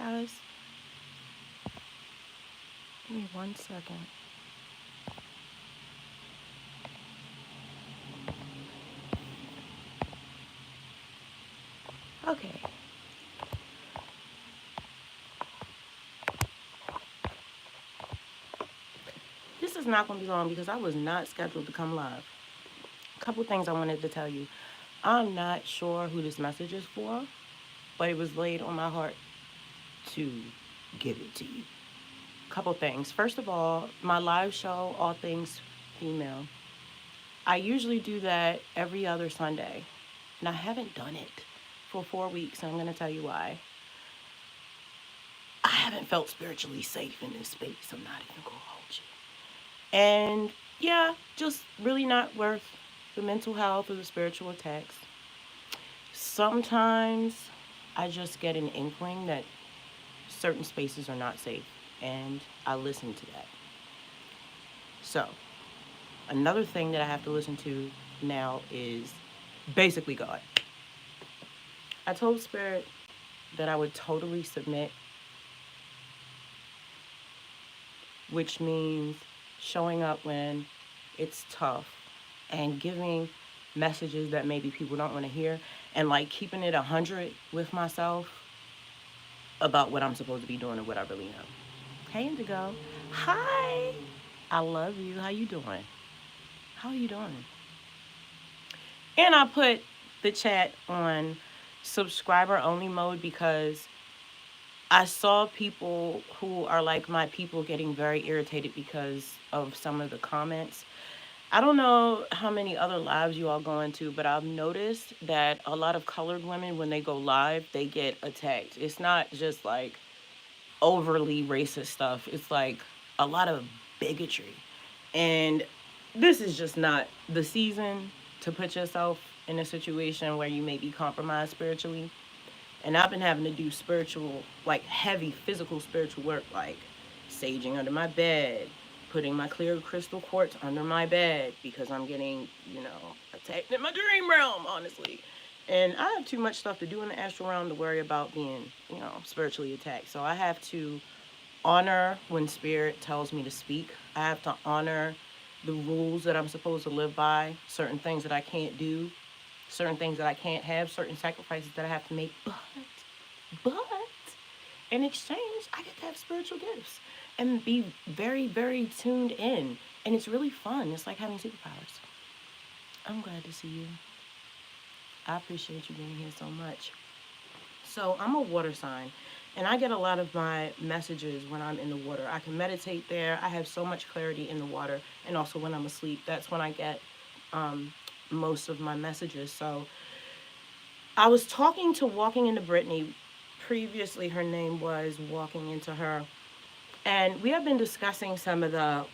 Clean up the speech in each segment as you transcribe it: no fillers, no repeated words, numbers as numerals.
guys. Give me 1 second. Okay. This is not going to be long because I was not scheduled to come live. A couple things I wanted to tell you. I'm not sure who this message is for, but it was laid on my heart to give it to you. Couple things. First of all, my live show, All Things Female, I usually do that every other Sunday, and I haven't done it for 4 weeks, and I'm going to tell you why. I haven't felt spiritually safe in this space. I'm not even going to hold you. And yeah, just really not worth the mental health or the spiritual attacks. Sometimes I just get an inkling that certain spaces are not safe, and I listen to that. So, another thing that I have to listen to now is basically God. I told Spirit that I would totally submit, which means showing up when it's tough and giving messages that maybe people don't want to hear, and like keeping it 100 with myself about what I'm supposed to be doing and what I really know. Hey, Indigo. Hi. I love you. How you doing? How are you doing? And I put the chat on subscriber only mode because I saw people who are like my people getting very irritated because of some of the comments. I don't know how many other lives you all go into, but I've noticed that a lot of colored women, when they go live, they get attacked. It's not just like overly racist stuff, it's like a lot of bigotry. And this is just not the season to put yourself in a situation where you may be compromised spiritually. And I've been having to do spiritual, like heavy physical spiritual work, like saging under my bed, putting my clear crystal quartz under my bed because I'm getting, attacked in my dream realm, honestly. And I have too much stuff to do in the astral realm to worry about being, spiritually attacked. So I have to honor when spirit tells me to speak. I have to honor the rules that I'm supposed to live by, certain things that I can't do, certain things that I can't have, certain sacrifices that I have to make. But in exchange, I get to have spiritual gifts and be very, very tuned in. And it's really fun. It's like having superpowers. I'm glad to see you. I appreciate you being here so much. So I'm a water sign, and I get a lot of my messages when I'm in the water. I can meditate there. I have so much clarity in the water, and also when I'm asleep, that's when I get um, most of my messages. So I was talking to Walking into Brittany. Previously, her name was Walking into Her, and we have been discussing some of the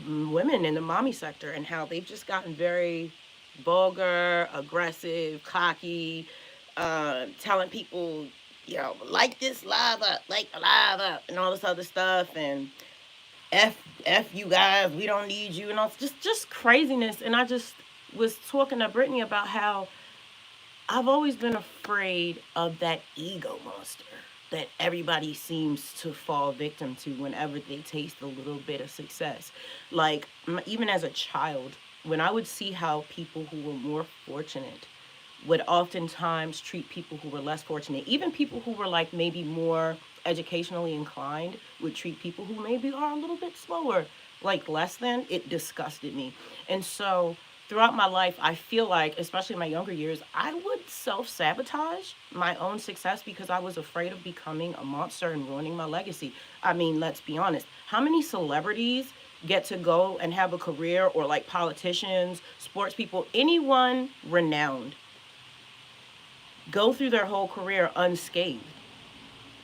women in the mommy sector and how they've just gotten very vulgar, aggressive, cocky, telling people, like this lava, like lava, and all this other stuff, and f you guys, we don't need you, and all just craziness. And I just was talking to Brittany about how I've always been afraid of that ego monster that everybody seems to fall victim to whenever they taste a little bit of success. Like, even as a child, when I would see how people who were more fortunate would oftentimes treat people who were less fortunate, even people who were like maybe more educationally inclined would treat people who maybe are a little bit slower like less than, it disgusted me. And so throughout my life, I feel like, especially in my younger years, I would self sabotage my own success because I was afraid of becoming a monster and ruining my legacy. I mean, let's be honest. How many celebrities get to go and have a career, or like politicians, sports people, anyone renowned, go through their whole career unscathed?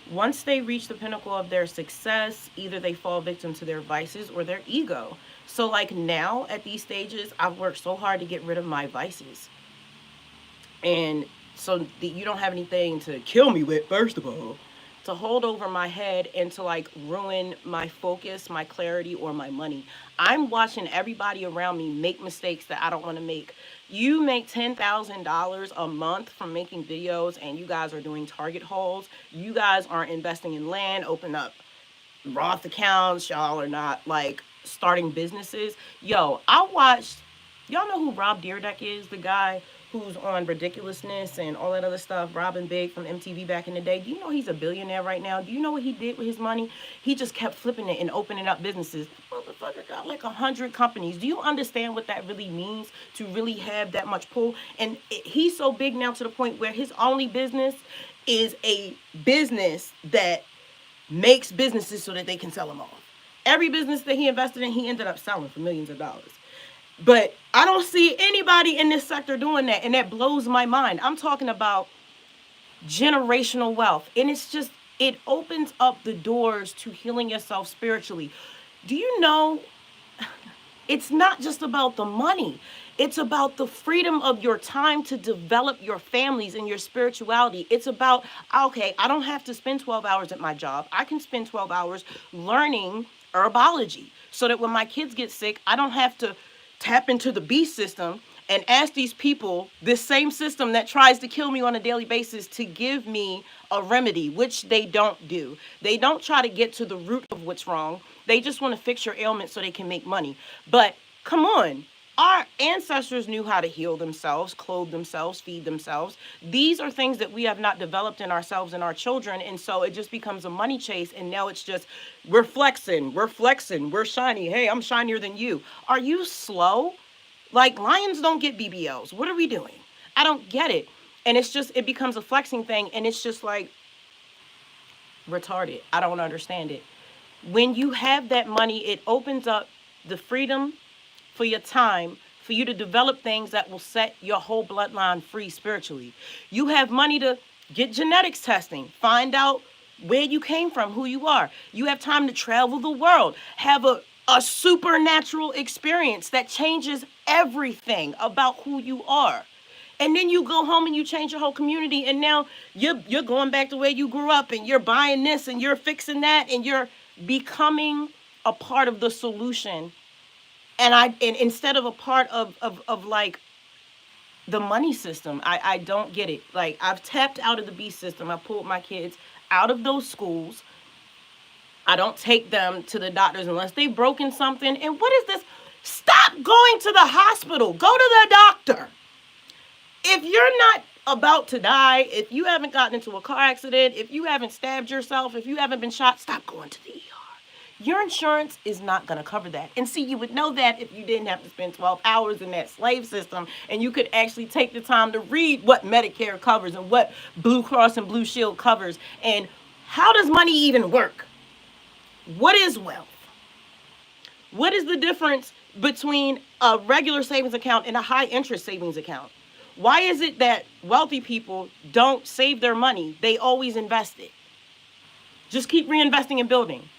Once they reach the pinnacle of their success, either they fall victim to their vices or their ego. So, like now at these stages, I've worked so hard to get rid of my vices. And so that you don't have anything to kill me with, first of all, to hold over my head and to like ruin my focus, my clarity, or my money. I'm watching everybody around me make mistakes that I don't want to make. You make $10,000 a month from making videos, and you guys are doing Target hauls. You guys aren't investing in land, open up Roth accounts. Y'all are not like starting businesses. Yo, I watched. Y'all know who Rob Dyrdek is? The guy who's on Ridiculousness and all that other stuff. Robin Big from MTV back in the day. Do you know he's a billionaire right now? Do you know what he did with his money? He just kept flipping it and opening up businesses. Motherfucker got like 100 companies. Do you understand what that really means to really have that much pull? And he's so big now to the point where his only business is a business that makes businesses so that they can sell them off. Every business that he invested in, he ended up selling for millions of dollars. But I don't see anybody in this sector doing that, and that blows my mind. I'm talking about generational wealth, and it's just, it opens up the doors to healing yourself spiritually. Do you know it's not just about the money? It's about the freedom of your time to develop your families and your spirituality. It's about, okay, I don't have to spend 12 hours at my job. I can spend 12 hours learning herbology so that when my kids get sick, I don't have to tap into the beast system and ask these people, this same system that tries to kill me on a daily basis, to give me a remedy, which they don't do. They don't try to get to the root of what's wrong. They just want to fix your ailment so they can make money. But come on. Our ancestors knew how to heal themselves, clothe themselves, feed themselves. These are things that we have not developed in ourselves and our children. And so it just becomes a money chase. And now it's just, we're flexing, we're shiny. Hey, I'm shinier than you. Are you slow? Like, lions don't get BBLs. What are we doing? I don't get it. And it's just, it becomes a flexing thing. And it's just like retarded. I don't understand it. When you have that money, it opens up the freedom for your time, for you to develop things that will set your whole bloodline free spiritually. You have money to get genetics testing, find out where you came from, who you are. You have time to travel the world, have a supernatural experience that changes everything about who you are. And then you go home and you change your whole community, and now you're going back to where you grew up, and you're buying this and you're fixing that, and you're becoming a part of the solution. And instead of a part of like the money system, I don't get it. Like, I've tapped out of the beast system. I pulled my kids out of those schools. I don't take them to the doctors unless they've broken something. And what is this? Stop going to the hospital. Go to the doctor. If you're not about to die, if you haven't gotten into a car accident, if you haven't stabbed yourself, if you haven't been shot, stop going to the ER. Your insurance is not going to cover that. And see, you would know that if you didn't have to spend 12 hours in that slave system, and you could actually take the time to read what Medicare covers and what Blue Cross and Blue Shield covers, and how does money even work? What is wealth? What is the difference between a regular savings account and a high interest savings account? Why is it that wealthy people don't save their money? They always invest it. Just keep reinvesting and building.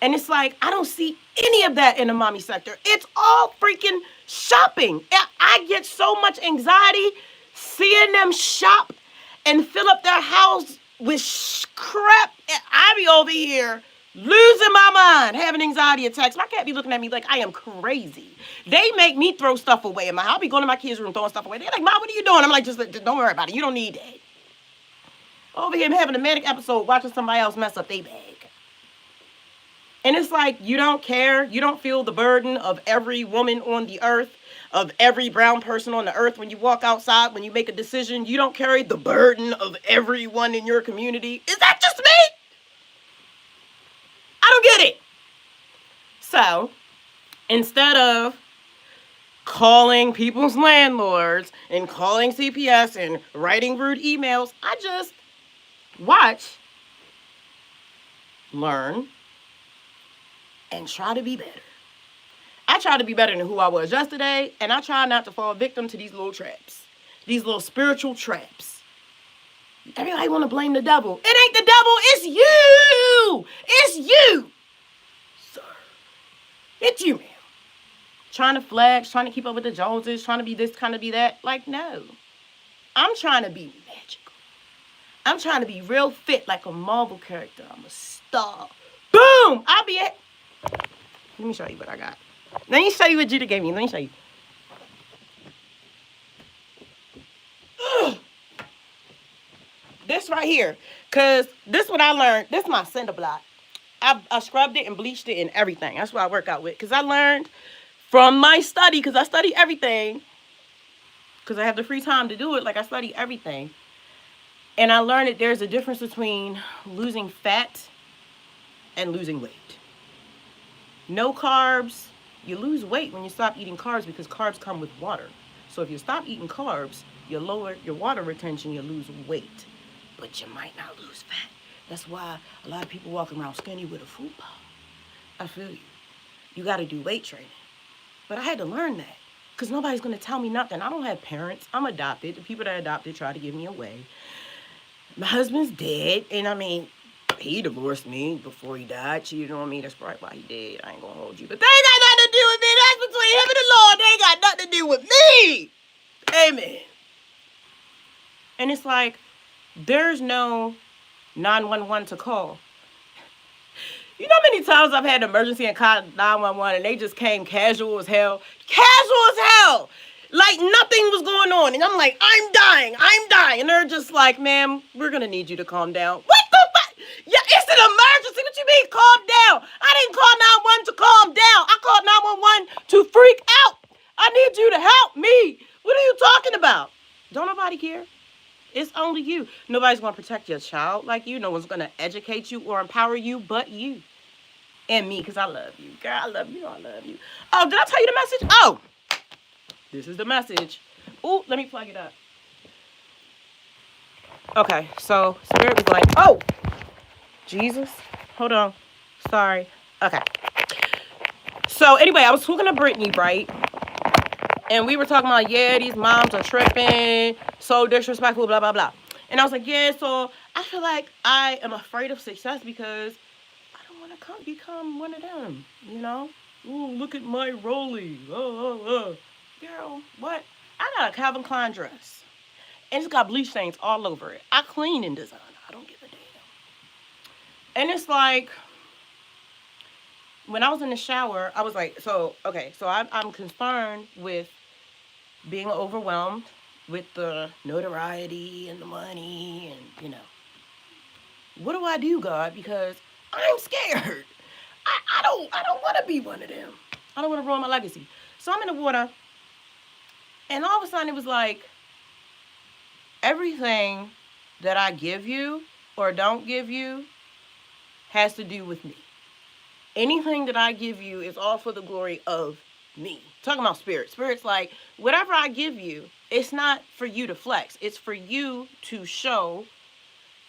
And it's like, I don't see any of that in the mommy sector. It's all freaking shopping. I get so much anxiety seeing them shop and fill up their house with crap. And I be over here losing my mind, having anxiety attacks. My cat be looking at me like I am crazy. They make me throw stuff away in my house. I'll be going to my kids' room throwing stuff away. They're like, Mom, what are you doing? I'm like, just don't worry about it. You don't need that. Over here, I'm having a manic episode watching somebody else mess up their bag. And it's like, you don't care. You don't feel the burden of every woman on the earth, of every brown person on the earth. When you walk outside, when you make a decision, you don't carry the burden of everyone in your community. Is that just me? I don't get it. So, instead of calling people's landlords and calling CPS and writing rude emails, I just watch, learn, and try to be better. I try to be better than who I was yesterday, and I try not to fall victim to these little traps, these little spiritual traps. Everybody want to blame the devil. It ain't the devil, it's you. It's you, sir. It's you, man. Trying to flex, trying to keep up with the Joneses, trying to be this, trying to be that. Like, no. I'm trying to be magical. I'm trying to be real fit like a Marvel character. I'm a star. Boom! I'll be it. Let me show you what I got. Let me show you what Judah gave me. Let me show you. This right here. Because this what I learned. This is my cinder block. I scrubbed it and bleached it and everything. That's what I work out with. Because I learned from my study, because I study everything. Because I have the free time to do it. Like, I study everything. And I learned that there's a difference between losing fat and losing weight. No carbs. You lose weight when you stop eating carbs because carbs come with water. So if you stop eating carbs, you lower your water retention, you lose weight. But you might not lose fat. That's why a lot of people walk around skinny with a food bar. I feel you. You got to do weight training. But I had to learn that because nobody's going to tell me nothing. I don't have parents. I'm adopted. The people that I adopted try to give me away. My husband's dead. And I mean, he divorced me before he died. Cheated on me. That's probably why he did. I ain't going to hold you. But they ain't got nothing to do with me. That's between him and the Lord. They ain't got nothing to do with me. Amen. And it's like, there's no 911 to call. You know how many times I've had an emergency and called 911 and they just came casual as hell? Casual as hell! Like nothing was going on. And I'm like, I'm dying. And they're just like, ma'am, we're going to need you to calm down. What the fuck? Yeah, it's an emergency. What you mean calm down? I didn't call 911 to calm down. I called 911 to freak out. I need you to help me. What are you talking about? Don't nobody care. It's only you. Nobody's going to protect your child like you. No one's going to educate you or empower you but you. And me, because I love you. Girl, I love you. I love you. Oh, did I tell you the message? Oh, this is the message. Oh, let me plug it up. Okay, so Spirit was like, oh, Jesus. Hold on. Sorry. Okay. So anyway, I was talking to Brittany, right? And we were talking about, yeah, these moms are tripping, so disrespectful, blah, blah, blah. And I was like, yeah, so I feel like I am afraid of success because I don't want to become one of them, you know? Ooh, look at my Rolly. Girl, what? I got a Calvin Klein dress. And it's got bleach stains all over it. I clean in design. I don't give a damn. And it's like, when I was in the shower, I was like, so I'm concerned with being overwhelmed with the notoriety and the money and, you know. What do I do, God? Because I'm scared. I don't want to be one of them. I don't want to ruin my legacy. So I'm in the water, and all of a sudden it was like, everything that I give you or don't give you has to do with me. Anything that I give you is all for the glory of me. Talking about spirit. Spirit's like, whatever I give you, it's not for you to flex. It's for you to show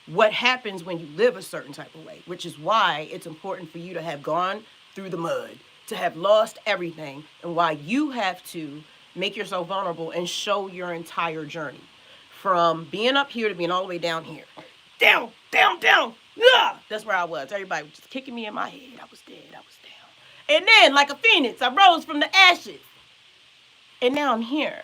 what happens when you live a certain type of way, which is why it's important for you to have gone through the mud, to have lost everything, and why you have to make yourself vulnerable and show your entire journey. From being up here to being all the way down here. Down. That's where I was. Everybody was just kicking me in my head. I was dead. I was down. And then, like a phoenix, I rose from the ashes. And now I'm here.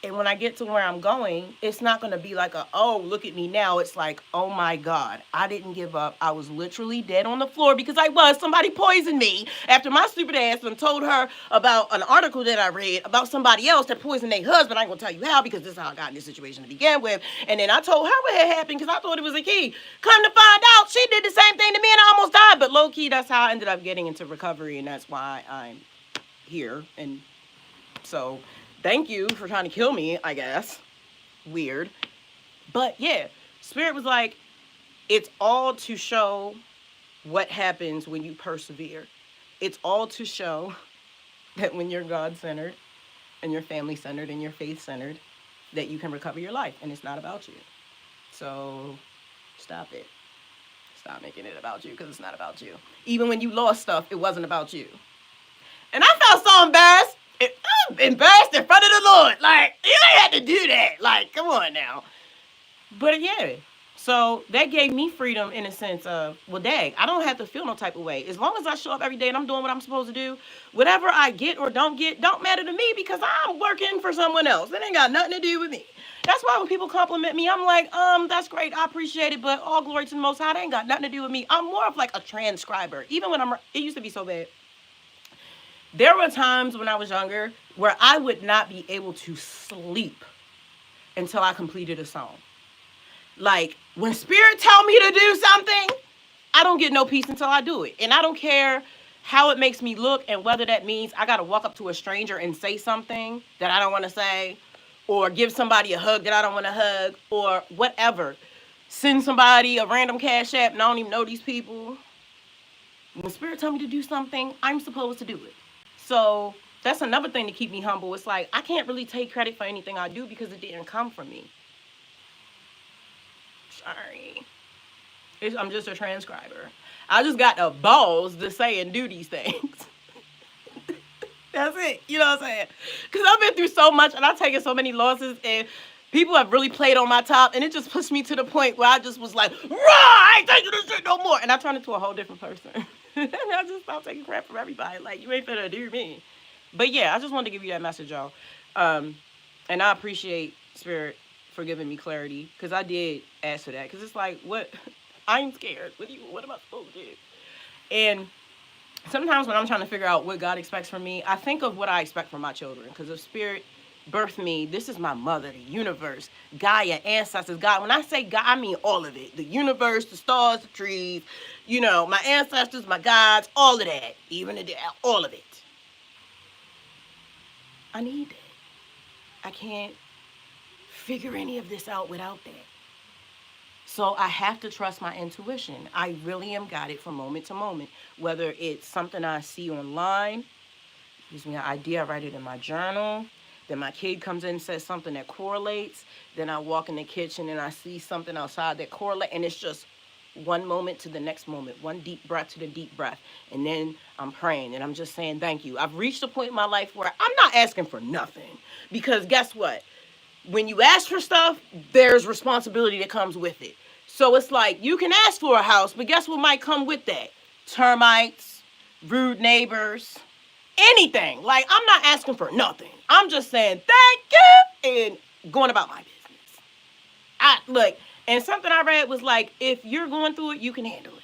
And when I get to where I'm going, it's not going to be like oh, look at me now. It's like, oh my God, I didn't give up. I was literally dead on the floor because somebody poisoned me after my stupid ass and told her about an article that I read about somebody else that poisoned their husband. I ain't going to tell you how because this is how I got in this situation to begin with. And then I told her what had happened because I thought it was a key. Come to find out, she did the same thing to me and I almost died. But low key, that's how I ended up getting into recovery. And that's why I'm here. And so thank you for trying to kill me, I guess. Weird. But yeah, Spirit was like, it's all to show what happens when you persevere. It's all to show that when you're God-centered and you're family-centered and you're faith-centered, that you can recover your life. And it's not about you. So stop it. Stop making it about you because it's not about you. Even when you lost stuff, it wasn't about you. And I felt so embarrassed. I'm embarrassed in front of the Lord. Like, you ain't had to do that. Like, come on now. But yeah. So that gave me freedom in a sense of, well, dang, I don't have to feel no type of way. As long as I show up every day and I'm doing what I'm supposed to do, whatever I get or don't get don't matter to me because I'm working for someone else. It ain't got nothing to do with me. That's why when people compliment me, I'm like, that's great, I appreciate it, but all glory to the Most High. That ain't got nothing to do with me. I'm more of like a transcriber. Even when it used to be so bad. There were times when I was younger where I would not be able to sleep until I completed a song. Like, when Spirit tell me to do something, I don't get no peace until I do it. And I don't care how it makes me look and whether that means I got to walk up to a stranger and say something that I don't want to say or give somebody a hug that I don't want to hug or whatever. Send somebody a random cash app and I don't even know these people. When Spirit tell me to do something, I'm supposed to do it. So that's another thing to keep me humble. It's like I can't really take credit for anything I do because it didn't come from me. Sorry. I'm just a transcriber. I just got the balls to say and do these things. That's it. You know what I'm saying? Because I've been through so much and I've taken so many losses and people have really played on my top and it just pushed me to the point where I just was like, "Rah, I ain't taking this shit no more." And I turned into a whole different person. And I just stopped taking crap from everybody. Like, you ain't finna do me. But yeah, I just wanted to give you that message, y'all. And I appreciate Spirit for giving me clarity because I did ask for that. Because it's like, what? I'm scared. What am I supposed to do? And sometimes when I'm trying to figure out what God expects from me, I think of what I expect from my children. Because if Spirit birthed me, this is my mother, the universe, Gaia, ancestors, God. When I say God, I mean all of it. The universe, the stars, the trees, my ancestors, my gods, all of that. Even all of it. I need that. I can't figure any of this out without that. So I have to trust my intuition. I really am guided from moment to moment. Whether it's something I see online, gives me an idea, I write it in my journal. Then my kid comes in and says something that correlates. Then I walk in the kitchen and I see something outside that correlates. And it's just one moment to the next moment, one deep breath to the deep breath. And then I'm praying and I'm just saying thank you. I've reached a point in my life where I'm not asking for nothing. Because guess what? When you ask for stuff, there's responsibility that comes with it. So it's like, you can ask for a house, but guess what might come with that? Termites, rude neighbors, anything. Like, I'm not asking for nothing. I'm just saying thank you and going about my business. And something I read was like, if you're going through it, you can handle it.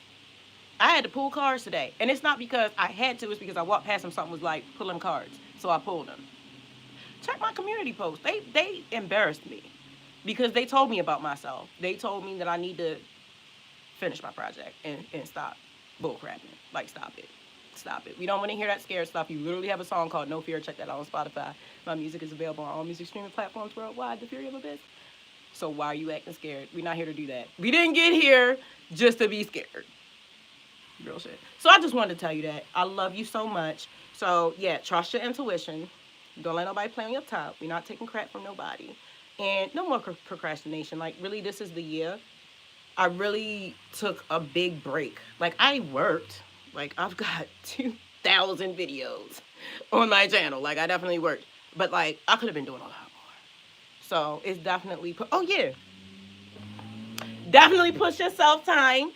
I had to pull cards today. And it's not because I had to, it's because I walked past them, something was like, pulling cards. So I pulled them. Check my community posts. They embarrassed me because they told me about myself. They told me that I need to finish my project and stop bullcrapping. Like, stop it. Stop it. We don't want to hear that scared stuff. You literally have a song called No Fear. Check that out on Spotify. My music is available on all music streaming platforms worldwide. The Fury of Abyss. So why are you acting scared? We're not here to do that. We didn't get here just to be scared. Real shit. So I just wanted to tell you that. I love you so much. So, yeah, trust your intuition. Don't let nobody play on your top. We're not taking crap from nobody. And no more procrastination. Like, really, this is the year. I really took a big break. Like, I worked. Like, I've got 2,000 videos on my channel. Like, I definitely worked. But, like, I could have been doing a lot more. So, it's definitely... Oh, yeah. Definitely push yourself time.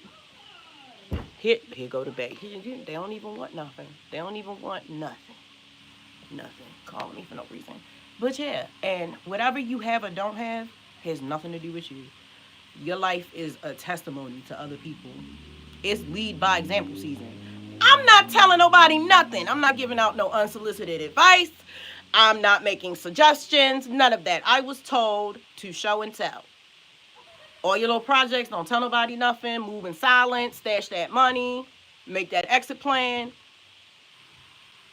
Here go the bag. They don't even want nothing. They don't even want nothing. Nothing. Calling me for no reason. But yeah, and whatever you have or don't have has nothing to do with you. Your life is a testimony to other people. It's lead by example season. I'm not telling nobody nothing. I'm not giving out no unsolicited advice. I'm not making suggestions. None of that. I was told to show and tell. All your little projects, don't tell nobody nothing. Move in silence. Stash that money. Make that exit plan.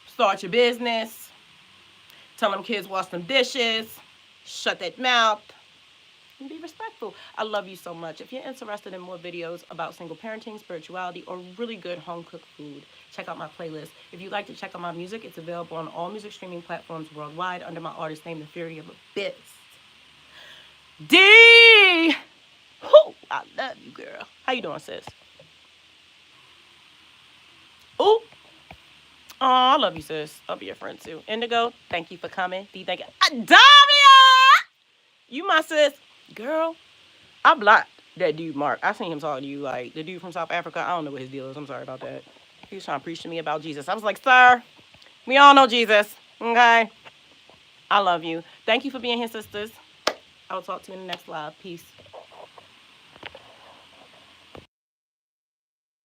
Start your business. Tell them kids wash them dishes. Shut that mouth. And be respectful. I love you so much. If you're interested in more videos about single parenting, spirituality, or really good home-cooked food, check out my playlist. If you'd like to check out my music, it's available on all music streaming platforms worldwide under my artist name, The Fury of Abyss. D! Whew, I love you, girl. How you doing, sis? Ooh. Oh, I love you, sis. I'll be your friend, too. Indigo, thank you for coming. D, thank you. Davia! You my sis. Girl, I blocked. That dude, Mark. I seen him talk to you, like, the dude from South Africa. I don't know what his deal is. I'm sorry about that. He was trying to preach to me about Jesus. I was like, sir, we all know Jesus, okay? I love you. Thank you for being here, sisters. I'll talk to you in the next live. Peace.